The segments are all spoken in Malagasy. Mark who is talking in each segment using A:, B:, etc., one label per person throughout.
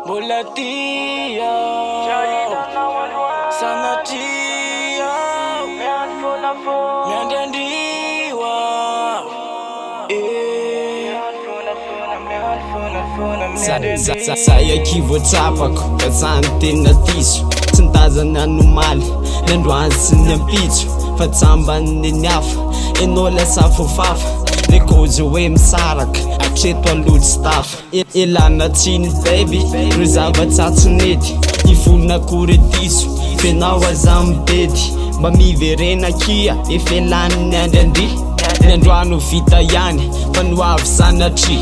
A: Mbola tia sana tia miandiandiwa
B: Saya kivoatsapako kazany tena diso tsy nitazana anomaly ny androany sy ny ampitso fa tsambany ny hafa enao lasa fofafa le kozy hoe misaraka atreto alory stafa elana tsiny baby ro zavatsatsonety ivolona kory diso fenao aza mibedy mba miverena kia efelany ny andriandry ny androano vita ihany fa noavy sanatry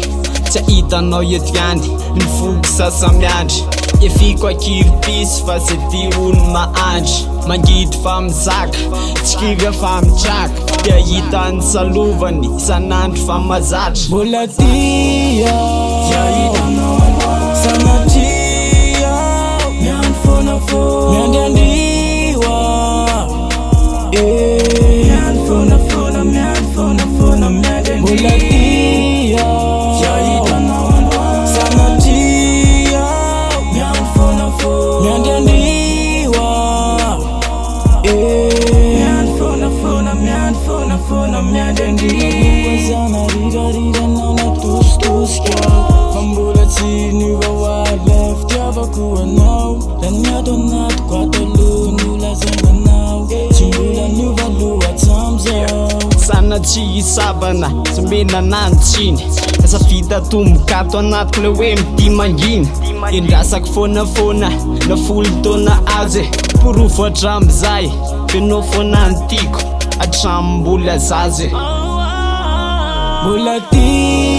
B: tsy hitanao eto ihany ny fogo sasamiandry efiko akiripisy fa se ty olo mahandry mangidry fa mizaka tsikivy fa mitraka dia hitany salovany sanandro fa mazatra
A: mbola tia sana tia miandiandiwa mbola tia sana tia miandiandiwa zana rirarira naona tositoska fa mbola tsy nivawala fitiavako anao raha niato anatiko ato aloha nolazainanao tsy mbola niovaloha hatramizao
B: sana tsy hisabana tsy mena nantsiny asa vita tombokato anatiko le hoe mity mangina endrasako fonafona na folo taona azy porofo hatramizay fenao fona antiko hatramimbola zazy
A: mbola tia